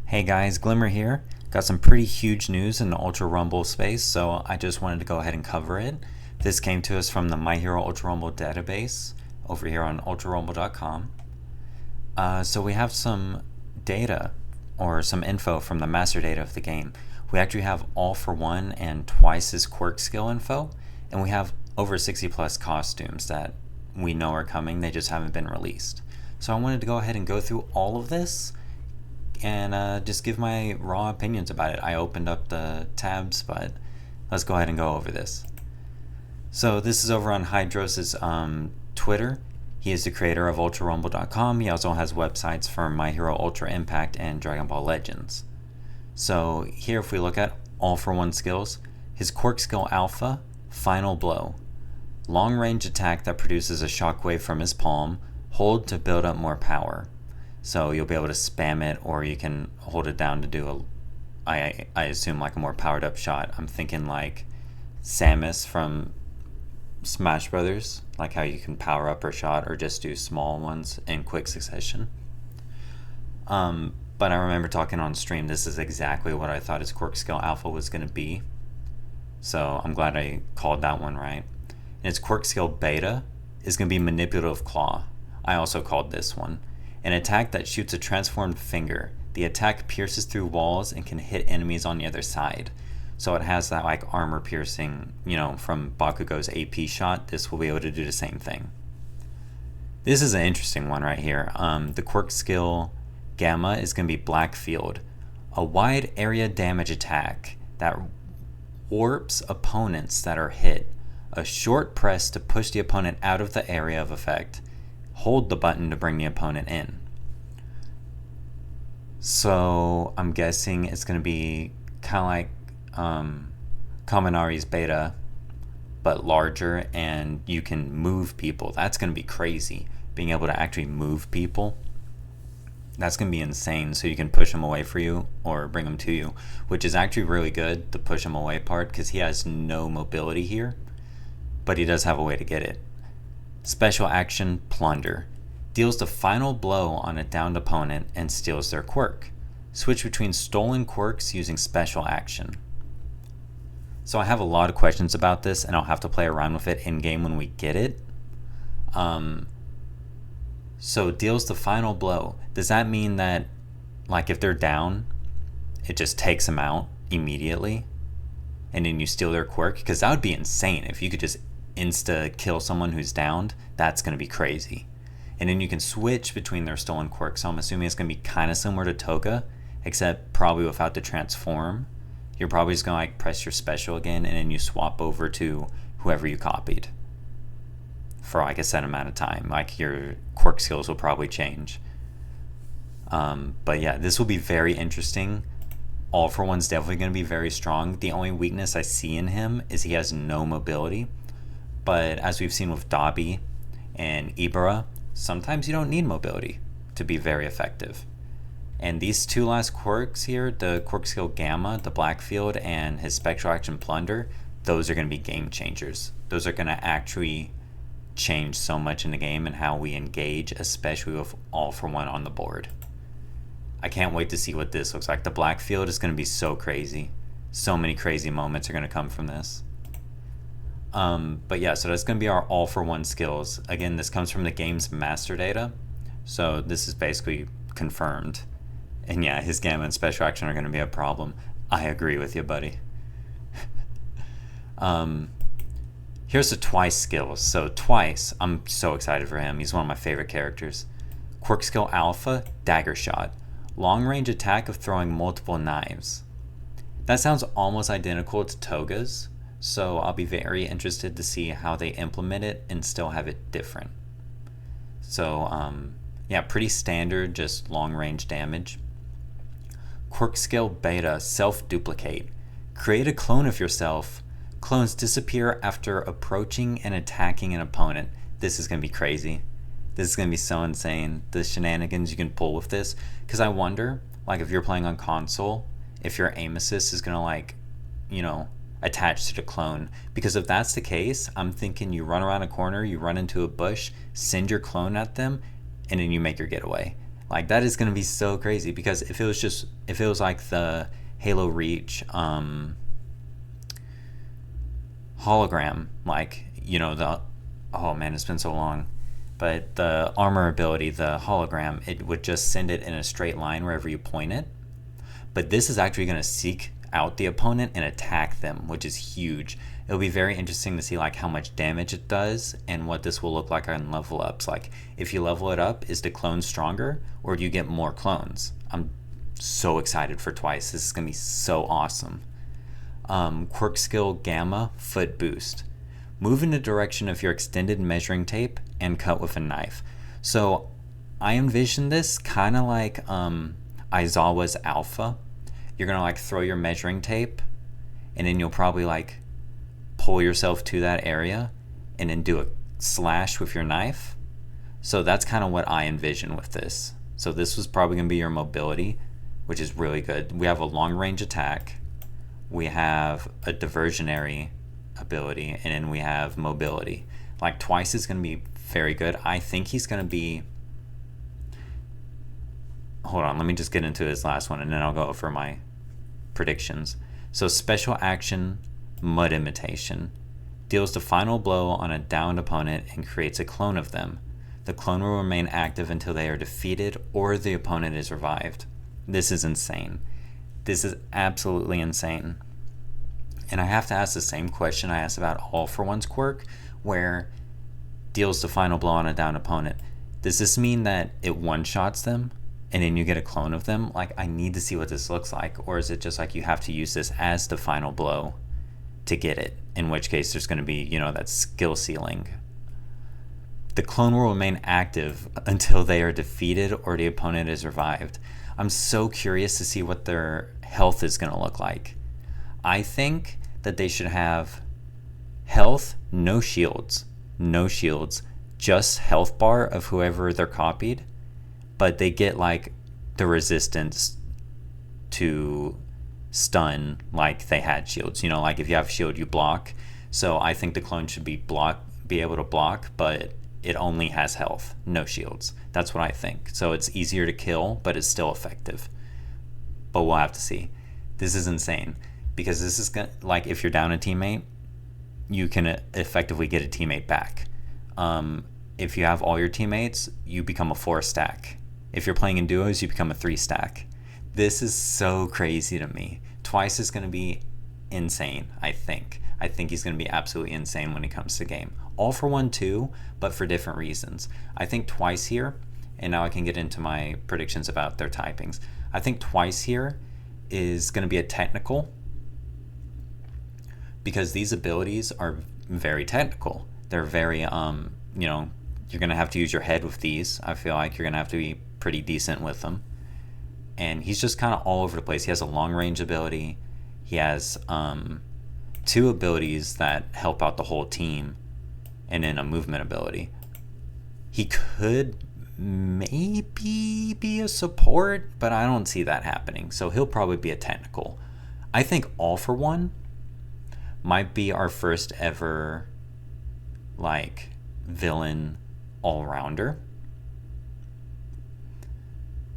Hey guys, Glimmer here. Got some pretty huge news in the Ultra Rumble space, so I just wanted to go ahead and cover it. This came to us from the My Hero Ultra Rumble database over here on ultrarumble.com. So we have some data or some info from the master data of the game. We actually have all for one and twice's quirk skill info, and we have over 60 plus costumes that we know are coming, they just haven't been released. So I wanted to go ahead and go through all of this and just give my raw opinions about it. I opened up the tabs, but let's go ahead and go over this. So this is over on Hydros' Twitter. He is the creator of ultrarumble.com. He also has websites for My Hero Ultra Impact and Dragon Ball Legends. So here, if we look at all for one skills, his quirk skill alpha, Final Blow. Long range attack that produces a shockwave from his palm. Hold to build up more power. So you'll be able to spam it, or you can hold it down to do I assume like a more powered up shot. I'm thinking like Samus from Smash Brothers, like how you can power up her shot or just do small ones in quick succession. But I remember talking on stream, this is exactly what I thought his quirk skill alpha was going to be. So I'm glad I called that one right. And his quirk skill beta is going to be Manipulative Claw. I also called this one. An attack that shoots a transformed finger. The attack pierces through walls and can hit enemies on the other side. So it has that like armor piercing, from Bakugo's AP shot. This will be able to do the same thing. This is an interesting one right here. The quirk skill Gamma is going to be Black Field. A wide area damage attack that warps opponents that are hit. A short press to push the opponent out of the area of effect. Hold the button to bring the opponent in. So I'm guessing it's going to be kind of like Kaminari's beta, but larger, and you can move people. That's going to be crazy. Being able to actually move people, that's going to be insane. So you can push them away for you or bring them to you, which is actually really good, the push them away part, because he has no mobility here, but he does have a way to get it. Special action Plunder. Deals the final blow on a downed opponent and steals their quirk. Switch between stolen quirks using special action. So I have a lot of questions about this, and I'll have to play around with it in game when we get it. So deals the final blow. Does that mean that, like, if they're down, it just takes them out immediately, and then you steal their quirk? Because that would be insane if you could just insta kill someone who's downed. That's going to be crazy. And then you can switch between their stolen quirks. So I'm assuming it's going to be kind of similar to Toga, except probably without the transform. You're probably just going to like press your special again, and then you swap over to whoever you copied for like a set amount of time. Like your quirk skills will probably change. But yeah, this will be very interesting. All for one's definitely going to be very strong. The only weakness I see in him is he has no mobility. But as we've seen with Dabi and Ibara, sometimes you don't need mobility to be very effective. And these two last quirks here, the quirk skill Gamma, the Black Field, and his special action Plunder, those are going to be game changers. Those are going to actually change so much in the game and how we engage, especially with all for one on the board. I can't wait to see what this looks like. The Black Field is going to be so crazy. So many crazy moments are going to come from this. But yeah, so that's going to be our all for one skills. Again, this comes from the game's master data, so this is basically confirmed. And yeah, his Gamma and special action are going to be a problem. I agree with you, buddy. Here's the Twice skills. So Twice, I'm so excited for him. He's one of my favorite characters. Quirk skill Alpha, Dagger Shot. Long range attack of throwing multiple knives. That sounds almost identical to Toga's. So I'll be very interested to see how they implement it and still have it different. So yeah, pretty standard, just long range damage. Quirk skill Beta, Self-Duplicate. Create a clone of yourself. Clones disappear after approaching and attacking an opponent. This is going to be crazy. This is going to be so insane, the shenanigans you can pull with this. Because I wonder, like if you're playing on console, if your aim assist is going to like, attached to the clone, because if that's the case, I'm thinking you run around a corner, you run into a bush, send your clone at them, and then you make your getaway. Like that is going to be so crazy, because if it was like the Halo Reach hologram, like, you know, the, oh man, it's been so long, but the armor ability, the hologram, it would just send it in a straight line wherever you point it. But this is actually going to seek out the opponent and attack them, which is huge. It'll be very interesting to see like how much damage it does and what this will look like on level ups. Like if you level it up, is the clone stronger or do you get more clones? I'm so excited for Twice. This is going to be so awesome. Quirk skill Gamma, foot boost. Move in the direction of your extended measuring tape and cut with a knife. So I envision this kind of like Aizawa's Alpha. You're going to like throw your measuring tape and then you'll probably like pull yourself to that area and then do a slash with your knife. So that's kind of what I envision with this. So this was probably going to be your mobility, which is really good. We have a long range attack. We have a diversionary ability, and then we have mobility. Like Twice is going to be very good. I think he's going to be, hold on, let me just get into this last one and then I'll go over my predictions. So special action, Mud Imitation. Deals the final blow on a downed opponent and creates a clone of them. The clone will remain active until they are defeated or the opponent is revived. This is insane. This is absolutely insane. And I have to ask the same question I asked about All for One's quirk, where deals the final blow on a downed opponent. Does this mean that it one-shots them and then you get a clone of them? Like, I need to see what this looks like. Or is it just like you have to use this as the final blow to get it? In which case there's going to be, you know, that skill ceiling. The clone will remain active until they are defeated or the opponent is revived. I'm so curious to see what their health is going to look like. I think that they should have health, no shields, just health bar of whoever they're copied, but they get like the resistance to stun like they had shields. You know, like if you have a shield, you block. So I think the clone should be able to block, but it only has health, no shields. That's what I think. So it's easier to kill, but it's still effective. But we'll have to see. This is insane, because this is gonna, like, if you're down a teammate, you can effectively get a teammate back. If you have all your teammates, you become a 4 stack. If you're playing in duos, you become a 3 stack. This is so crazy to me. Twice is going to be insane, I think. I think he's going to be absolutely insane when it comes to game. All for One too, but for different reasons. I think Twice here, and now I can get into my predictions about their typings. I think Twice here is going to be a technical, because these abilities are very technical. They're very, you know, you're going to have to use your head with these. I feel like you're going to have to be pretty decent with them. And he's just kind of all over the place. He has a long range ability. He has 2 abilities that help out the whole team, and then a movement ability. He could maybe be a support, but I don't see that happening. So he'll probably be a technical. I think All for One might be our first ever like villain all-rounder,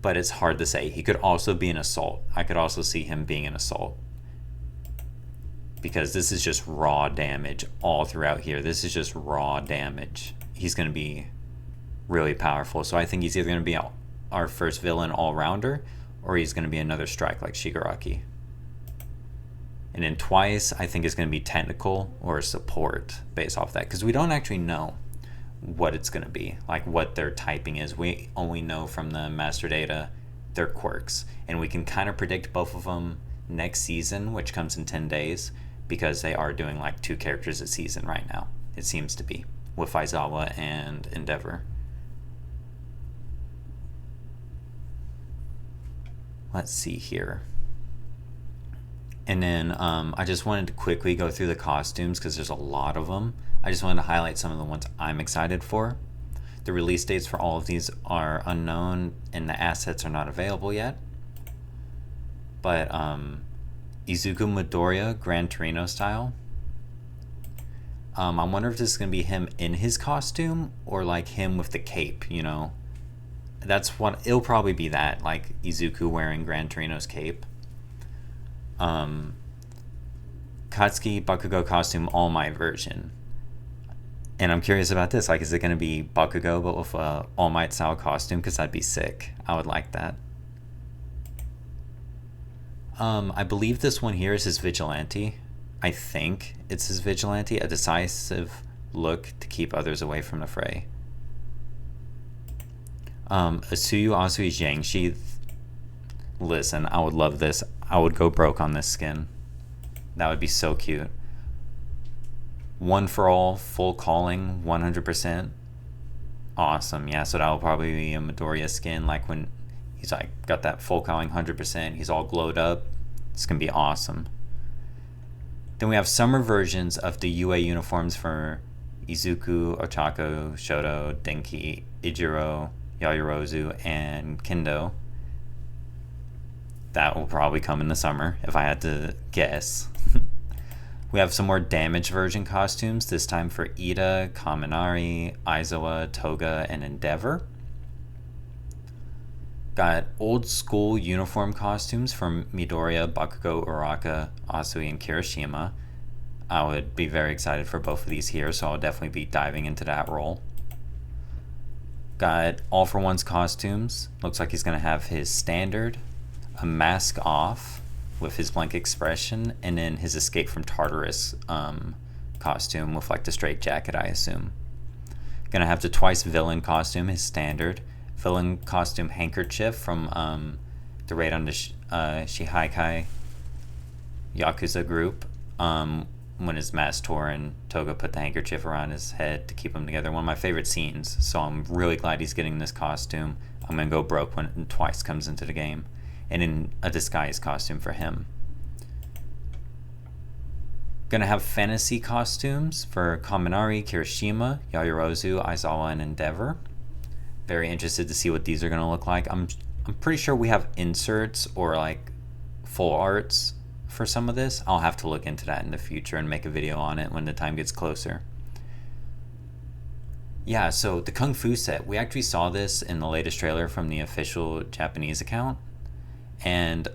but it's hard to say. He could also be an assault. I could also see him being an assault, because this is just raw damage all throughout here. This is just raw damage. He's going to be really powerful. So I think he's either going to be our first villain all-rounder, or he's going to be another strike like Shigaraki. And then Twice, I think, is going to be technical or support based off that, because we don't actually know what it's going to be, like what their typing is. We only know from the master data their quirks, and we can kind of predict both of them next season, which comes in 10 days, because they are doing like 2 characters a season right now, it seems to be, with Aizawa and Endeavor. Let's see here. And then I just wanted to quickly go through the costumes, because there's a lot of them. I just wanted to highlight some of the ones I'm excited for. The release dates for all of these are unknown, and the assets are not available yet. But Izuku Midoriya, Gran Torino style. I wonder if this is going to be him in his costume, or like him with the cape, you know. that's what it'll probably be, that like Izuku wearing Gran Torino's cape. Katsuki Bakugo costume All Might version. And I'm curious about this. Like, is it going to be Bakugo but with a All Might style costume? Because that'd be sick. I would like that. I believe this one here is his Vigilante. I think it's his Vigilante. A decisive look to keep others away from the fray. Asuyu Asui Zhangshi. Listen, I would love this. I would go broke on this skin. That would be so cute. One for all, full calling, 100%. Awesome. Yeah, so that'll probably be a Midoriya skin, like when he's like got that full calling 100%. He's all glowed up. It's gonna be awesome. Then we have summer versions of the UA uniforms for Izuku, Ochako, Shoto, Denki, Ijiro, Yaoyorozu, and Kendo. That will probably come in the summer, if I had to guess. We have some more damage version costumes, this time for Ida, Kaminari, Aizawa, Toga, and Endeavor. Got old school uniform costumes from Midoriya, Bakugo, Uraka, Asui, and Kirishima. I would be very excited for both of these here, so I'll definitely be diving into that role. Got All for One's costumes. Looks like he's going to have his standard, a mask off with his blank expression, and then his Escape from Tartarus costume with like the straight jacket, I assume. Gonna have the Twice villain costume, his standard. Villain costume handkerchief from the raid on the Shihaikai Yakuza group. When his mask tore and Toga put the handkerchief around his head to keep him together. One of my favorite scenes, so I'm really glad he's getting this costume. I'm gonna go broke when Twice comes into the game. And in a disguise costume for him. Gonna have fantasy costumes for Kaminari, Kirishima, Yaoyorozu, Aizawa, and Endeavor. Very interested to see what these are gonna look like. I'm pretty sure we have inserts or like full arts for some of this. I'll have to look into that in the future and make a video on it when the time gets closer. Yeah, so the Kung Fu set, we actually saw this in the latest trailer from the official Japanese account. And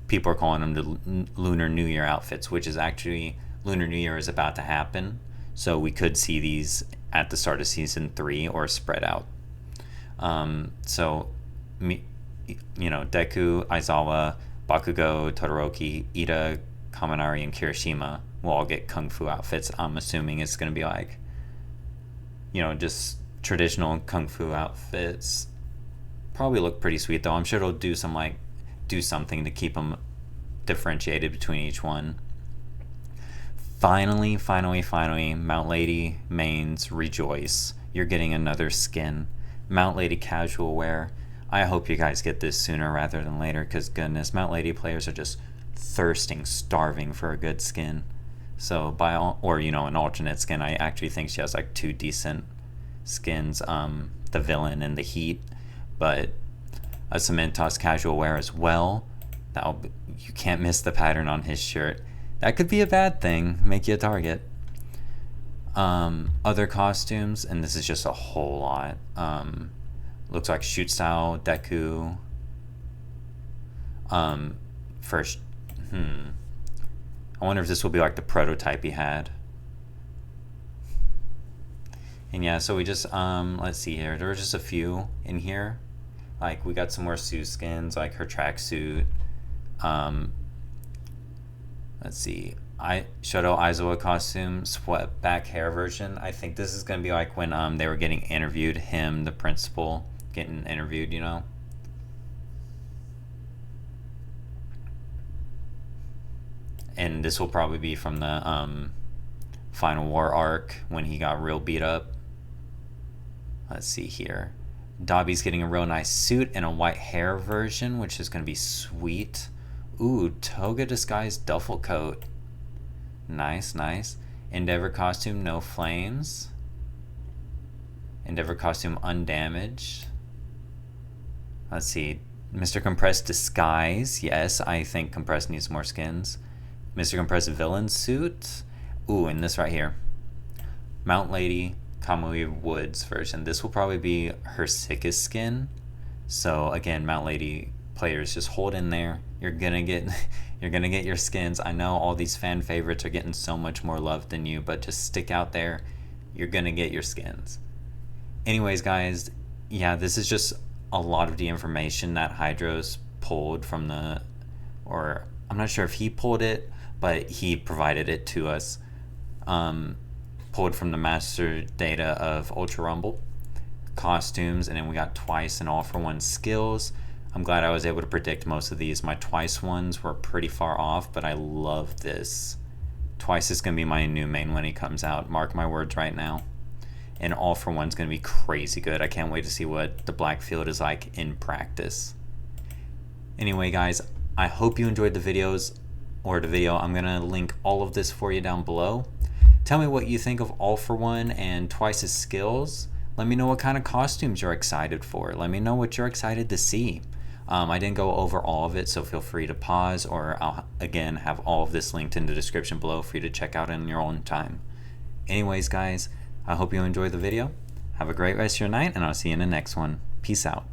people are calling them the Lunar New Year outfits, which is actually, Lunar New Year is about to happen, so we could see these at the start of season 3 or spread out. So Deku, Aizawa, Bakugo, Todoroki, Ida, Kaminari, and Kirishima will all get Kung Fu outfits. I'm assuming it's going to be like, just traditional Kung Fu outfits. Probably look pretty sweet though. I'm sure it'll do something to keep them differentiated between each one. Finally, Mount Lady mains, rejoice. You're getting another skin. Mount Lady casual wear. I hope you guys get this sooner rather than later, because goodness, Mount Lady players are just thirsting, starving for a good skin. So an alternate skin. I actually think she has like 2 decent skins, the villain and the Heat. But a cement toss casual wear as well. You can't miss the pattern on his shirt. That could be a bad thing, make you a target. Other costumes, and this is just a whole lot. Looks like shoot style Deku. First, I wonder if this will be like the prototype he had. And yeah, so we just let's see here. There were just a few in here. Like we got some more Sue skins, like her tracksuit. Let's see. Shoto Aizawa costume, swept back hair version. I think this is gonna be like when they were getting interviewed, him, the principal, getting interviewed, And this will probably be from the Final War arc when he got real beat up. Let's see here. Dobby's getting a real nice suit and a white hair version, which is going to be sweet. Ooh, Toga disguised duffel coat. Nice. Endeavor costume, no flames. Endeavor costume, undamaged. Let's see. Mr. Compressed disguise. Yes, I think Compressed needs more skins. Mr. Compressed villain suit. Ooh, and this right here. Mount Lady Kamui Woods version. This will probably be her sickest skin. So again, Mount Lady players, just hold in there. You're gonna get you're gonna get your skins. I know all these fan favorites are getting so much more love than you, but just stick out there. You're gonna get your skins. Anyways, guys, yeah, this is just a lot of the information that Hydros pulled from the, or I'm not sure if he pulled it, but he provided it to us. Pulled from the master data of Ultra Rumble, costumes, and then we got twice and all for one skills. I'm glad I was able to predict most of these. My twice ones were pretty far off, but I love this. Twice is going to be my new main when he comes out. Mark my words right now. And all for one's going to be crazy good. I can't wait to see what the black field is like in practice. Anyway, guys, I hope you enjoyed the videos or the video. I'm going to link all of this for you down below. Tell me what you think of all for one and Twice's skills. Let me know what kind of costumes you're excited for. Let me know what you're excited to see. I didn't go over all of it, so feel free to pause, or I'll again have all of this linked in the description below for you to check out in your own time. Anyways, guys, I hope you enjoyed the video. Have a great rest of your night, and I'll see you in the next one. Peace out.